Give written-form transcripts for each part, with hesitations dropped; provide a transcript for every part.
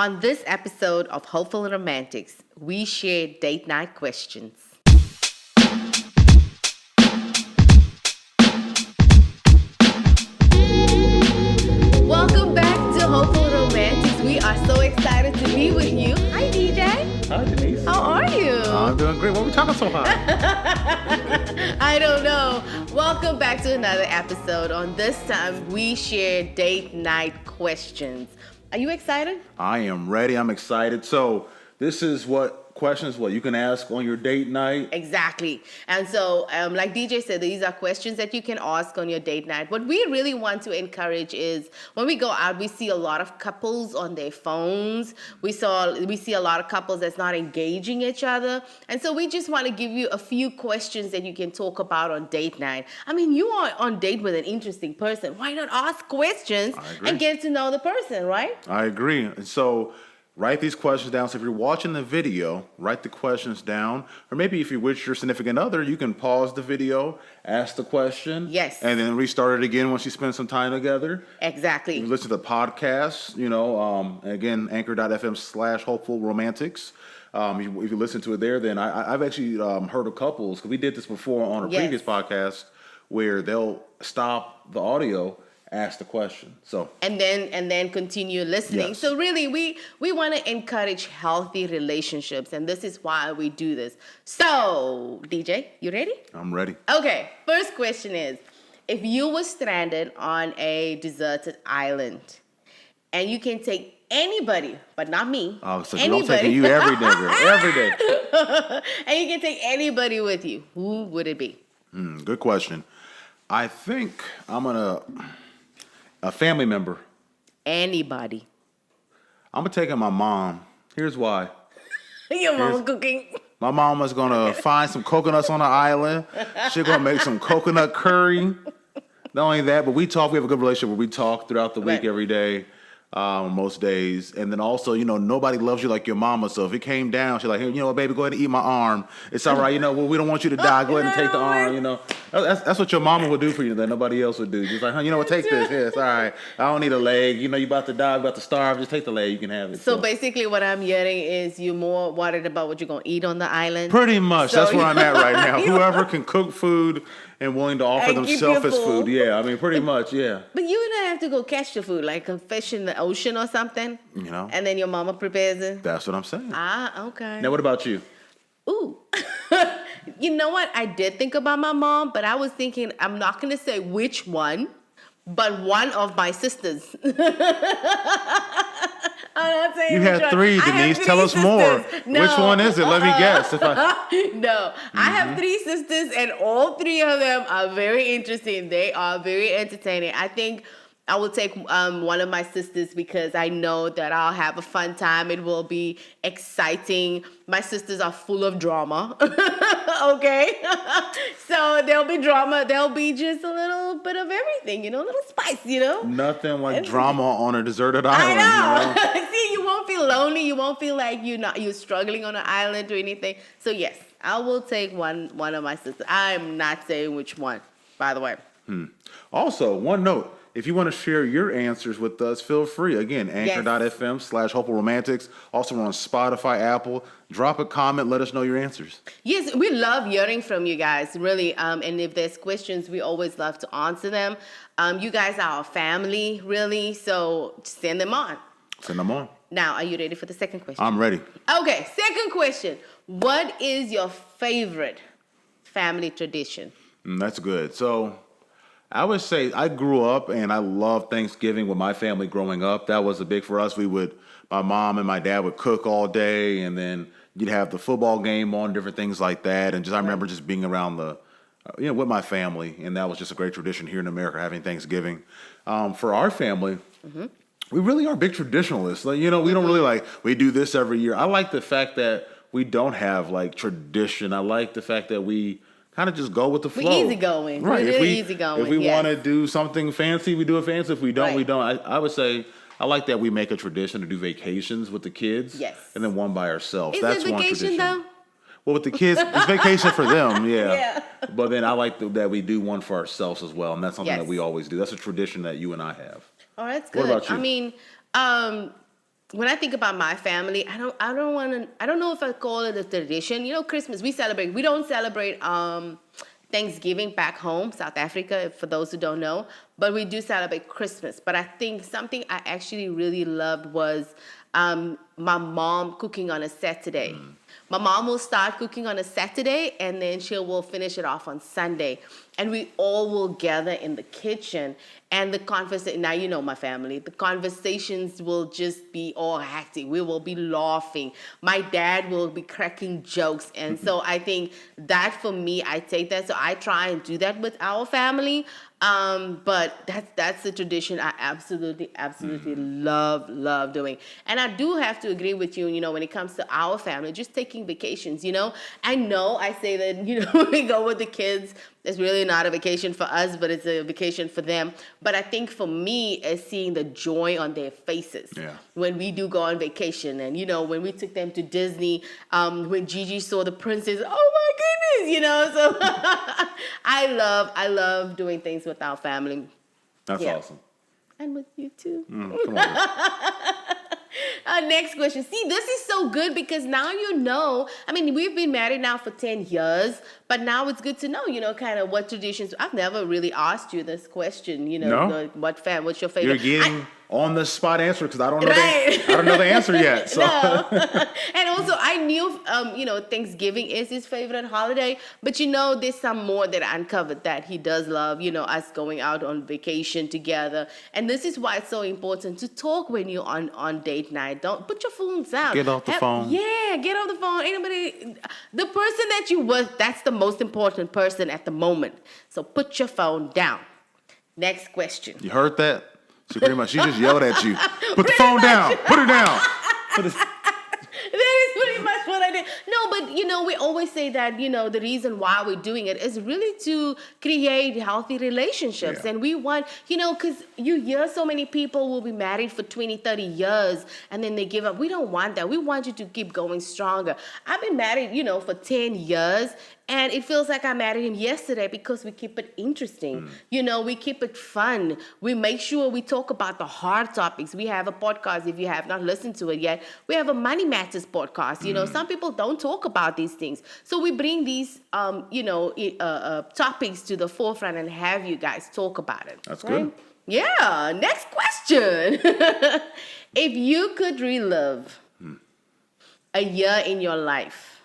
On this episode of Hopeful Romantics, we share date night questions. Welcome back to Hopeful Romantics. We are so excited to be with you. Hi, DJ. Hi, Denise. How are you? I'm doing great. Why are we talking so high? I don't know. Welcome back to another episode. On this time, we share date night questions. Are you excited? I am ready. I'm excited. So this is what questions you can ask on your date night. Exactly. And so, like DJ said, these are questions that you can ask on your date night. What we really want to encourage is when we go out, we see a lot of couples on their phones. We see a lot of couples that's not engaging each other. And so we just want to give you a few questions that you can talk about on date night. I mean, you are on date with an interesting person. Why not ask questions and get to know the person, right? I agree. And so write these questions down. So if you're watching the video, write the questions down. Or maybe if you're with your significant other, you can pause the video, ask the question. Yes. And then restart it again once you spend some time together. Exactly. You listen to the podcast, again, anchor.fm/hopeful romantics. If you listen to it there, then I've actually heard of couples, because we did this before on a previous podcast, where they'll stop the audio, ask the question. So and then continue listening. Yes. So really we want to encourage healthy relationships, and this is why we do this. So DJ, you ready? I'm ready. Okay, first question is, if you were stranded on a deserted island and you can take anybody, but not me. Oh, so anybody. I'm taking you every day. And you can take anybody with you. Who would it be? Good question. I think I'm a family member. Anybody. I'm gonna take my mom. Here's why. Your mom cooking. My mama's gonna find some coconuts on the island. She's gonna make some coconut curry. Not only that, but we talk. We have a good relationship where we talk throughout the week, every day, most days. And then also, nobody loves you like your mama. So if it came down, she's like, "Here, baby, go ahead and eat my arm. It's all right. We don't want you to die. Go ahead and take the arm. That's what your mama would do for you that nobody else would do. Just like, what, take this. Yeah, it's all right. I don't need a leg. You about to die, about to starve. Just take the leg. You can have it. So basically what I'm hearing is you're more worried about what you're going to eat on the island? Pretty much. That's where I'm at right now. Whoever can cook food and willing to offer themselves as food. Yeah, I mean, pretty much, yeah. But you and I have to go catch the food, like a fish in the ocean or something. And then your mama prepares it. That's what I'm saying. Okay. Now, what about you? Ooh. You know what? I did think about my mom, but I was thinking, I'm not going to say which one, but one of my sisters. I'm not saying you had three, Denise. Tell us more. No. Which one is it? Let me guess. No, I have three sisters, and all three of them are very interesting. They are very entertaining. I think I will take one of my sisters because I know that I'll have a fun time. It will be exciting. My sisters are full of drama. Okay? So there'll be drama. There'll be just a little bit of everything, a little spice, Nothing like drama on a deserted island. I know. See, you won't feel lonely. You won't feel like you're struggling on an island or anything. So yes, I will take one of my sisters. I'm not saying which one, by the way. Also, one note. If you want to share your answers with us, feel free. Again, anchor.fm/hopeful romantics. Also, we're on Spotify, Apple. Drop a comment. Let us know your answers. Yes, we love hearing from you guys, really. And if there's questions, we always love to answer them. You guys are our family, really. So send them on. Send them on. Now, are you ready for the second question? I'm ready. Okay, second question. What is your favorite family tradition? That's good. So I would say I grew up and I loved Thanksgiving with my family growing up. That was a big for us. My mom and my dad would cook all day, and then you'd have the football game on, different things like that. And I remember just being around with my family, and that was just a great tradition here in America, having Thanksgiving. For our family, we really are big traditionalists. We don't really we do this every year. I like the fact that we don't have tradition. I like the fact that we kind of just go with the flow. We're easygoing. Right. We're really easygoing. If we want to do something fancy, we do it fancy. If we don't, we don't. I would say I like that we make a tradition to do vacations with the kids. Yes. And then one by ourselves. That's one vacation, tradition. though? Well, with the kids, it's vacation for them, yeah. But then I like that we do one for ourselves as well, and that's something that we always do. That's a tradition that you and I have. Oh, that's good. What about you? I mean, when I think about my family, I don't know if I call it a tradition. Christmas, we don't celebrate Thanksgiving back home, South Africa, for those who don't know, but we do celebrate Christmas. But I think something I actually really loved was my mom cooking on a Saturday. My mom will start cooking on a Saturday and then she will finish it off on Sunday. And we all will gather in the kitchen and the conversation. Now, you know my family. The conversations will just be all hectic. We will be laughing. My dad will be cracking jokes. And so I think that for me, I take that. So I try and do that with our family. But that's the tradition I absolutely love doing. And I do have to agree with you, when it comes to our family, just taking vacations, I know I say that, when we go with the kids, it's really not a vacation for us, but it's a vacation for them. But I think for me, is seeing the joy on their faces when we do go on vacation. And, when we took them to Disney, when Gigi saw the princess, oh my goodness, so I love doing things with our family. That's awesome. And with you too. Come on. Next question. See, this is so good because now we've been married now for 10 years, but now it's good to know, kind of what traditions. I've never really asked you this question, No? What's your favorite? You're getting on the spot answer because I don't know I don't know the answer yet. So. No. And also I knew, Thanksgiving is his favorite holiday, but there's some more that I uncovered that he does love, us going out on vacation together. And this is why it's so important to talk when you're on date night. Don't put your phones down. Get off the phone. Yeah, get off the phone. The person that you with, that's the most important person at the moment. So put your phone down. Next question. You heard that? She just yelled at you. Put the phone down. Put her down. That is pretty much what I did. No, but we always say that, the reason why we're doing it is really to create healthy relationships. Yeah. And we want, because you hear so many people will be married for 20, 30 years and then they give up. We don't want that. We want you to keep going stronger. I've been married, for 10 years. And it feels like I married him yesterday because we keep it interesting. We keep it fun. We make sure we talk about the hard topics. We have a podcast, if you have not listened to it yet. We have a Money Matters podcast. Some people don't talk about these things. So we bring these, topics to the forefront and have you guys talk about it. That's good. Yeah. Next question. If you could relive a year in your life,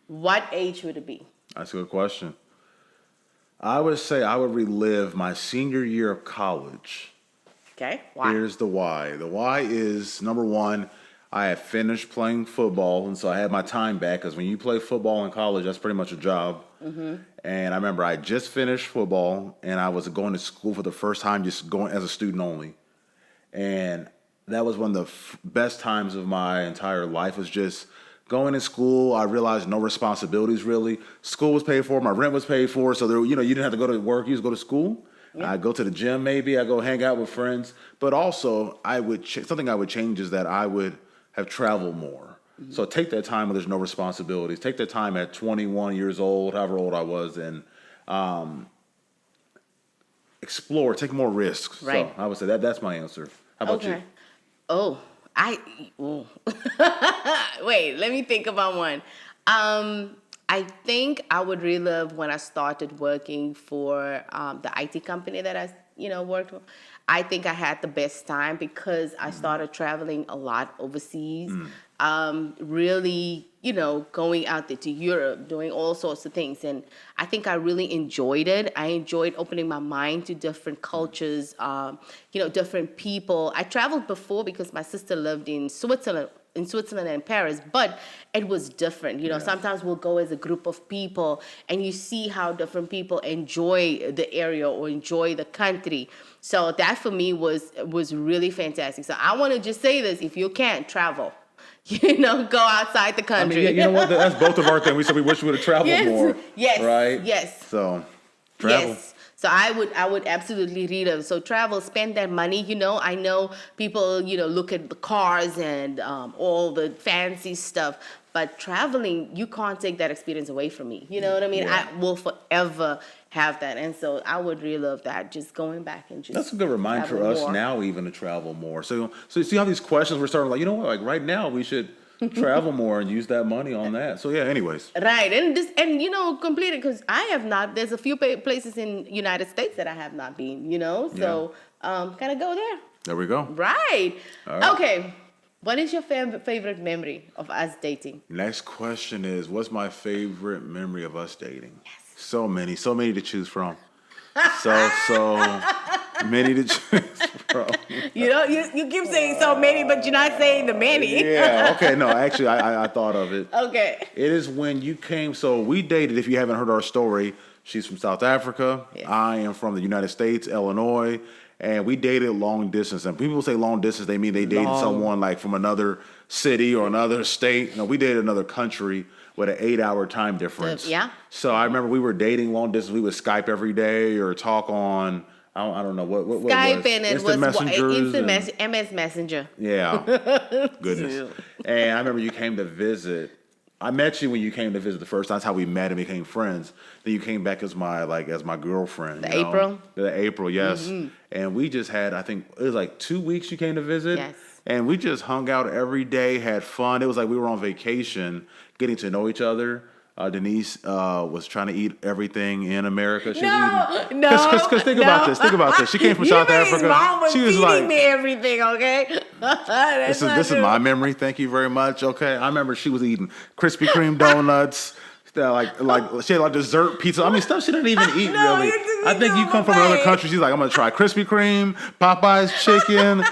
what age would it be? That's a good question. I would say I would relive my senior year of college. Okay, why? Here's the why. The why is, number one, I had finished playing football, and so I had my time back, because when you play football in college, that's pretty much a job. And I remember I just finished football, and I was going to school for the first time, just going as a student only. And that was one of the best times of my entire life, was just going to school. I realized no responsibilities really. School was paid for, my rent was paid for, so there, you didn't have to go to work. You just go to school. Yeah. I go to the gym maybe. I go hang out with friends. But also, something I would change is that I would have traveled more. So take that time when there's no responsibilities. Take that time at 21 years old, however old I was, and explore. Take more risks. Right. So I would say that's my answer. How about you? Oh. Wait, let me think about one. I think I would relive when I started working for the IT company that I, worked with. I think I had the best time because I started traveling a lot overseas. Really, going out there to Europe, doing all sorts of things. And I think I really enjoyed it. I enjoyed opening my mind to different cultures, different people. I traveled before because my sister lived in Switzerland and Paris, but it was different. Sometimes we'll go as a group of people and you see how different people enjoy the area or enjoy the country. So that for me was really fantastic. So I want to just say this: if you can't travel, go outside the country. I mean, you know what? That's both of our things. We said we wish we would have traveled more. Yes. Right? Yes. So, travel. Yes. So I would absolutely read it. So travel, spend that money. I know people, look at the cars and all the fancy stuff. But traveling, you can't take that experience away from me. You know what I mean? Yeah. I will forever have that. And so I would really love that. Just going back and just That's a good reminder for us now even to travel more. So you see how these questions we're starting like, you know what, like right now we should travel more and use that money on that. So yeah, anyways. Right. And you know, completely, because I have not, there's a few places in United States that I have not been, you know, so gotta go there. There we go. Right. All right. Okay. What is your favorite memory of us dating? Next question is, what's my favorite memory of us dating? Yes. So many to choose from. So many to choose from. You know, you keep saying so many, but you're not saying the many. Yeah, okay, no, actually, I thought of it. Okay. It is when you came, so we dated, if you haven't heard our story, she's from South Africa, Yes. I am from the United States, Illinois, and we dated long distance. And people say long distance, they mean they dated someone like from another city or another state. No, we dated another country with an 8-hour time difference. Yeah. So I remember we were dating long distance. We would Skype every day or talk on, I don't know what Skype was. and it Instant was messengers MS Messenger. Yeah. Goodness. And I remember you came to visit. I met you when you came to visit the first time. That's how we met and became friends. Then you came back as my girlfriend. The April? The April, yes. Mm-hmm. And we just had, I think it was like 2 weeks you came to visit. Yes. And we just hung out every day, had fun. It was like we were on vacation, getting to know each other. Denise was trying to eat everything in America. She was eating. Because think about this. She came from South Africa. Mom was she was feeding like, me everything, okay? this is my memory. Thank you very much. Okay, I remember she was eating Krispy Kreme donuts. Like she had like dessert pizza. I mean, stuff she didn't even eat really. I think you come from another country. She's like, I'm gonna try Krispy Kreme, Popeye's chicken,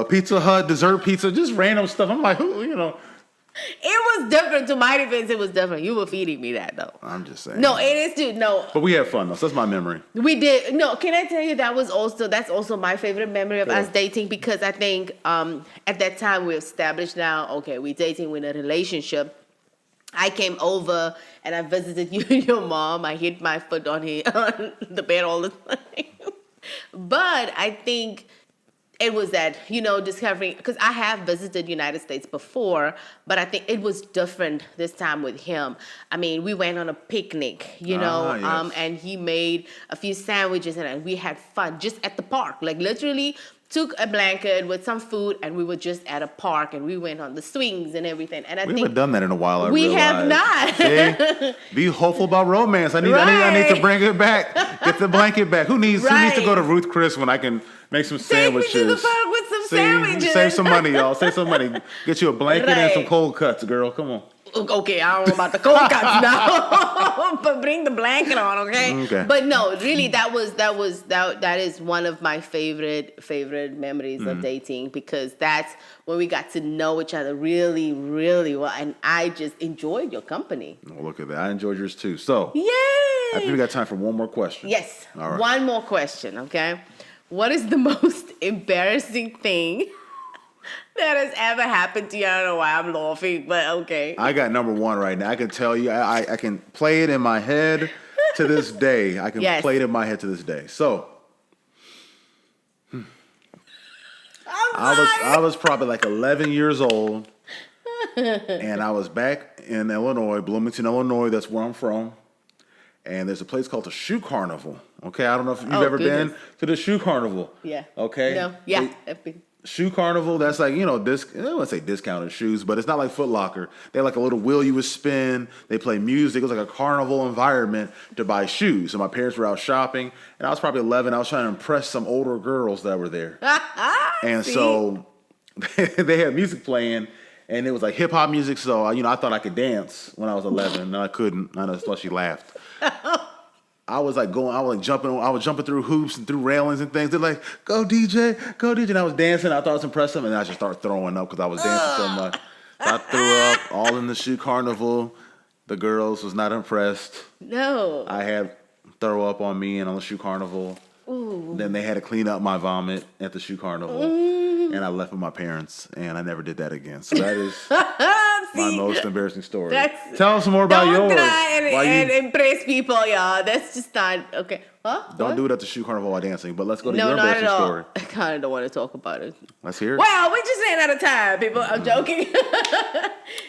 Pizza Hut dessert pizza, just random stuff. I'm like, who, you know. It was different. To my defense, it was different. You were feeding me that though. I'm just saying. No, it is too. No. But we had fun though. So that's my memory. We did. No, can I tell you that's also my favorite memory of us dating, because I think at that time we established now, okay, we're dating, we're in a relationship. I came over and I visited you and your mom. I hit my foot on the bed all the time. But I think it was that, you know, discovering, because I have visited United States before, but I think it was different this time with him. I mean, we went on a picnic, you know, yes. And he made a few sandwiches and we had fun just at the park, like literally took a blanket with some food and we were just at a park and we went on the swings and everything. And we haven't done that in a while. I we realized. have not. See? Be hopeful about romance. I need to bring it back. Get the blanket back. Who needs to go to Ruth Chris when I can make some sandwiches? Take me to the park with some sandwiches. Save some money, y'all. Save some money. Get you a blanket and some cold cuts, girl. Come on. Okay, I don't know about the cold cuts now, but bring the blanket on, okay? But no, really, that is one of my favorite memories of dating, because that's when we got to know each other really, really well, and I just enjoyed your company. Oh, look at that! I enjoyed yours too. So, yay! I think we got time for one more question. Yes, all right. One more question, okay? What is the most embarrassing thing that has ever happened to you? I don't know why I'm laughing, but okay. I got number one right now. I can tell you, I can play it in my head to this day. I can play it in my head to this day. So, I was probably like 11 years old, and I was back in Illinois, Bloomington, Illinois. That's where I'm from. And there's a place called the Shoe Carnival. Okay, I don't know if you've ever been to the Shoe Carnival. Yeah. Okay. No. Yeah. Shoe Carnival, that's like, you know, I don't want to say discounted shoes, but it's not like Foot Locker. They have like a little wheel you would spin. They play music. It was like a carnival environment to buy shoes. So my parents were out shopping, and I was probably 11. I was trying to impress some older girls that were there. And so they had music playing, and it was like hip hop music. So, you know, I thought I could dance when I was 11, and I couldn't. I know, that's why she laughed. I was jumping through hoops and through railings and things. They're like, go DJ. And I was dancing. I thought it was impressive, and I just started throwing up because I was dancing so much. So I threw up all in the Shoe Carnival. The girls was not impressed. No. I had throw up on me and on the Shoe Carnival. Ooh. Then they had to clean up my vomit at the Shoe Carnival. And I left with my parents, and I never did that again. So that is my most embarrassing story. Tell us some more about yours. Don't try and impress people, y'all. That's just not, okay. Huh? Don't What? do it at the shoe carnival while dancing, but let's go to No, your not at embarrassing all. story. I kind of don't want to talk about it. Let's hear it. Well, we just ran out of time, people. I'm joking.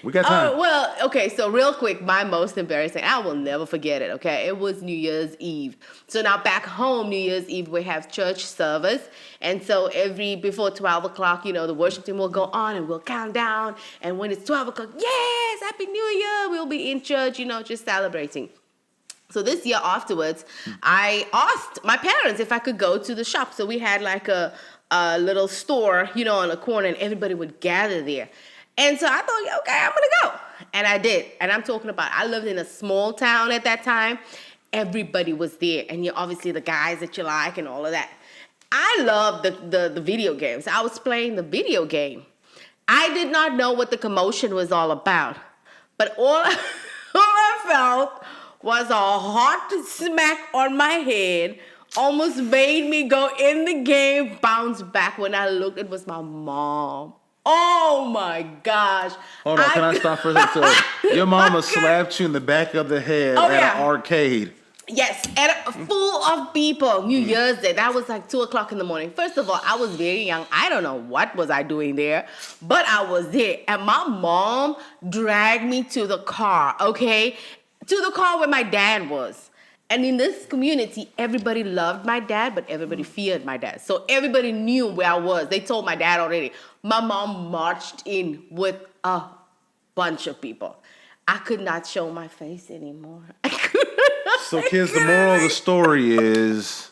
We got time. Well, okay, so real quick, my most embarrassing, I will never forget it, okay? It was New Year's Eve. So now back home, New Year's Eve, we have church service. And so before 12 o'clock, the worship team will go on and we'll count down. And when it's 12 o'clock, yes, Happy New Year, we'll be in church, just celebrating. So this year afterwards, I asked my parents if I could go to the shop. So we had like a little store, on a corner, and everybody would gather there. And so I thought, yeah, okay, I'm going to go. And I did. And I'm talking about, I lived in a small town at that time. Everybody was there. And obviously the guys that you like and all of that. I love the video games. I was playing the video game. I did not know what the commotion was all about. But all I felt was a hot smack on my head, almost made me go in the game, bounce back. When I looked, it was my mom. Oh my gosh. Hold on, can I stop for a second? So your mama slapped you in the back of the head at an arcade. Yes, full of people. New Year's Day. That was like 2 o'clock in the morning. First of all, I was very young. I don't know what was I doing there, but I was there. And my mom dragged me to the car, okay? To the car where my dad was. And in this community, everybody loved my dad, but everybody feared my dad. So everybody knew where I was. They told my dad already. My mom marched in with a bunch of people. I could not show my face anymore. So kids, the moral of the story is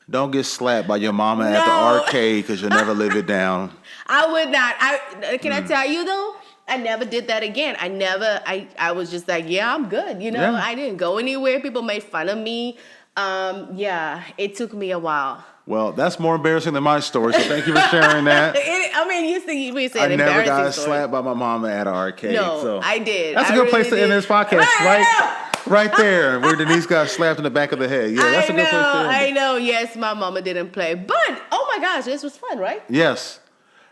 don't get slapped by your mama at the arcade because you'll never live it down. I would not. Can I tell you though? I never did that again. I was just like, yeah, I'm good. Yeah. I didn't go anywhere. People made fun of me. It took me a while. Well, that's more embarrassing than my story, so thank you for sharing that. We said I never got story. slapped by my mama at an arcade. No, so I did. That's a good place to end this podcast, right there, where Denice got slapped in the back of the head. Yeah, that's a good place to end it. I know. Yes, my mama didn't play. But, oh my gosh, this was fun, right? Yes.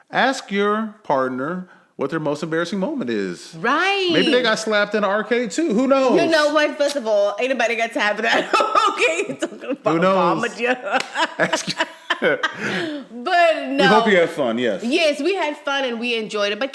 Ask your partner what their most embarrassing moment is. Right. Maybe they got slapped in an arcade too. Who knows? You know what? First of all, ain't nobody got time for that. Okay, talking about who knows? But no. We hope you had fun. Yes. Yes, we had fun and we enjoyed it. But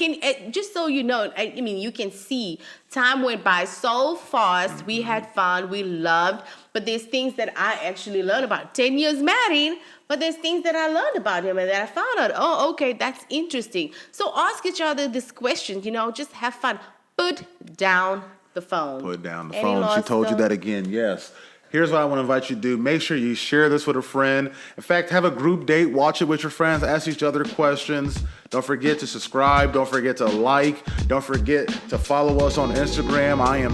just so you know, you can see time went by so fast. We had fun. We loved. But there's things that I actually learned about. 10 years married. But there's things that I learned about him and that I found out, oh, okay, that's interesting. So ask each other these questions, just have fun. Put down the phone. Put down the phone. She told you that again, yes. Here's what I want to invite you to do. Make sure you share this with a friend. In fact, have a group date. Watch it with your friends. Ask each other questions. Don't forget to subscribe. Don't forget to like. Don't forget to follow us on Instagram. I am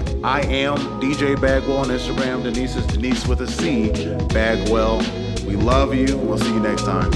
DJ Bagwell on Instagram. Denice is Denice with a C. Bagwell. We love you. We'll see you next time.